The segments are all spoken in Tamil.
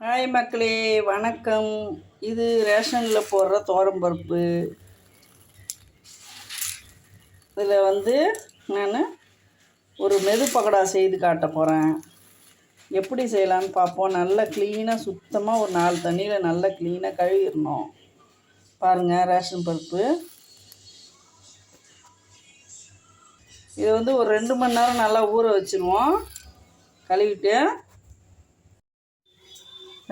ஹாய் மக்களே, வணக்கம். இது ரேஷனில் போடுற துவரம்பருப்பு. இதில் நான் ஒரு மெது பக்கோடா செய்து காட்ட போகிறேன். எப்படி செய்யலான்னு பார்ப்போம். நல்லா க்ளீனாக சுத்தமாக ஒரு 4 தண்ணியில் நல்லா க்ளீனாக கழுவிடணும். பாருங்கள், ரேஷன் பருப்பு. இதை ஒரு 2 மணி நேரம் நல்லா ஊற வச்சுருவோம். கழுவிட்டு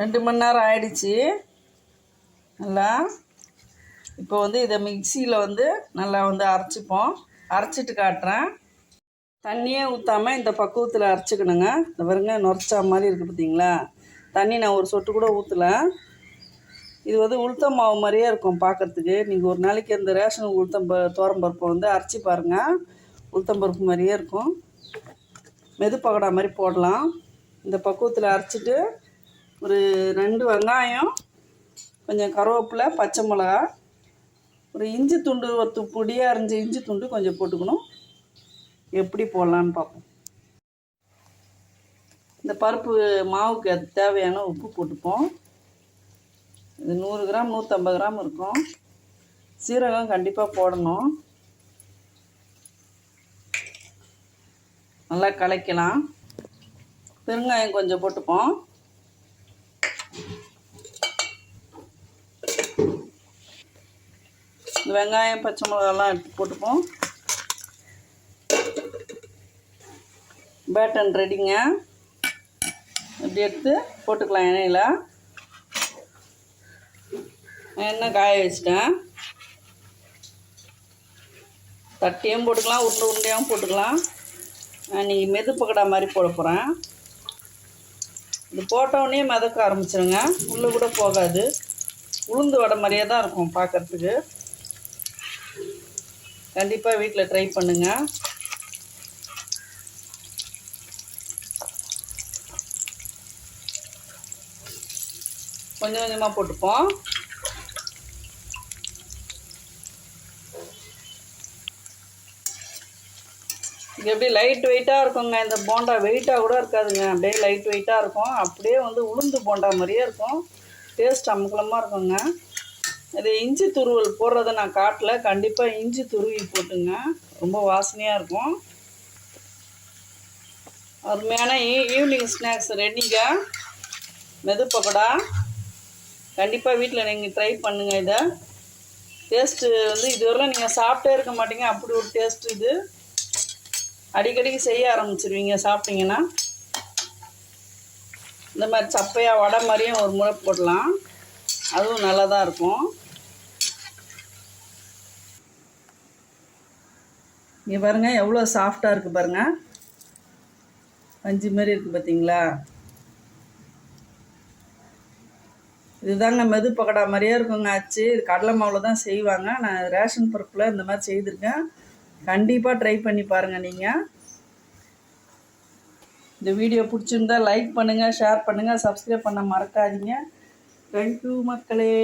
2 மணி நேரம் ஆயிடுச்சு. நல்லா இப்போ இதை மிக்சியில் நல்லா அரைச்சிப்போம். அரைச்சிட்டு காட்டுறேன். தண்ணியே ஊற்றாமல் இந்த பக்குவத்தில் அரைச்சிக்கணுங்க. இந்த பாருங்க, நொறைச்சா மாதிரி இருக்குது பார்த்தீங்களா? தண்ணி நான் ஒரு சொட்டு கூட ஊற்றலை. இது உளுத்தம் மாவு மாதிரியே இருக்கும் பார்க்குறதுக்கு. நீங்கள் ஒரு நாளைக்கு அந்த ரேஷன் துவரம்பருப்பை அரைச்சி பாருங்கள். உளுத்தம்பருப்பு மாதிரியே இருக்கும். மெது பக்கோடா மாதிரி போடலாம். இந்த பக்குவத்தில் அரைச்சிட்டு ஒரு 2 வெங்காயம், கொஞ்சம் கருவேப்பிலை, பச்சை மிளகா, ஒரு இஞ்சி துண்டு, ஒரு பொடியாக அரைஞ்ச இஞ்சி துண்டு கொஞ்சம் போட்டுக்கணும். எப்படி போடலான்னு பார்ப்போம். இந்த பருப்பு மாவுக்கு அது தேவையான உப்பு போட்டுப்போம். இது 100 கிராம் 150 கிராம் இருக்கும். சீரகம் கண்டிப்பாக போடணும். நல்லா கலக்கலாம். பெருங்காயம் கொஞ்சம் போட்டுப்போம். இந்த வெங்காயம், பச்சை மிளகாலாம் எடுத்து போட்டுப்போம். பேட்டன் ரெடிங்க. இப்படி எடுத்து போட்டுக்கலாம் எண்ணெயில். எண்ணெய் காய வச்சிட்டேன். தட்டியும் போட்டுக்கலாம், உருண்டை உருண்டையாகவும் போட்டுக்கலாம். நான் இன்றைக்கி மெது பக்கோடா மாதிரி போட போகிறேன். இது போட்டவுடனே மிதக்க ஆரம்பிச்சிருங்க. உள்ளே கூட போகாது. உளுந்து வடை மாதிரியே தான் இருக்கும் பார்க்குறதுக்கு. கண்டிப்பாக வீட்டில் ட்ரை பண்ணுங்கள். கொஞ்சம் கொஞ்சமாக போட்டுப்போம். இது எப்படி லைட் வெயிட்டாக இருக்குங்க. இந்த போண்டா வெயிட்டாக கூட இருக்காதுங்க. அப்படியே லைட் வெயிட்டாக இருக்கும். அப்படியே உளுந்து போண்டா மாதிரியே இருக்கும். டேஸ்ட் அமுக்கலமாக இருக்குங்க. இது இஞ்சி துருவல் போடுறத நான் காட்டல. கண்டிப்பாக இஞ்சி துருவி போட்டுங்க. ரொம்ப வாசனையாக இருக்கும். அருமையான ஈவினிங் ஸ்நாக்ஸ் ரெடிங்க. மெது பக்கோடா கண்டிப்பாக வீட்டில் நீங்கள் ட்ரை பண்ணுங்கள். இதை டேஸ்ட்டு இதுவரையிலும் நீங்கள் சாப்பிட்டே இருக்க மாட்டீங்க. அப்படி ஒரு டேஸ்ட். இது அடிக்கடிக்கு செய்ய ஆரம்பிச்சிருவீங்க சாப்பிட்டீங்கன்னா. இந்த மாதிரி சப்பையாக வடை மாதிரியும் ஒரு முறை போடலாம். அதுவும் நல்லா தான் இருக்கும். இங்கே பாருங்கள், எவ்வளோ சாஃப்டாக இருக்குது பாருங்கள். பஞ்சு மாதிரி இருக்குது பார்த்தீங்களா? இதுதாங்க மெது பக்கோடா மாதிரியே இருக்குங்க. ஆச்சு இது கடலை மாவில் தான் செய்வாங்க. நான் ரேஷன் பருப்பில் இந்த மாதிரி செய்திருக்கேன். கண்டிப்பாக ட்ரை பண்ணி பாருங்கள். நீங்கள் இந்த வீடியோ பிடிச்சிருந்தா லைக் பண்ணுங்கள், ஷேர் பண்ணுங்கள், சப்ஸ்கிரைப் பண்ண மறக்காதீங்க. தேங்க்யூ மக்களே.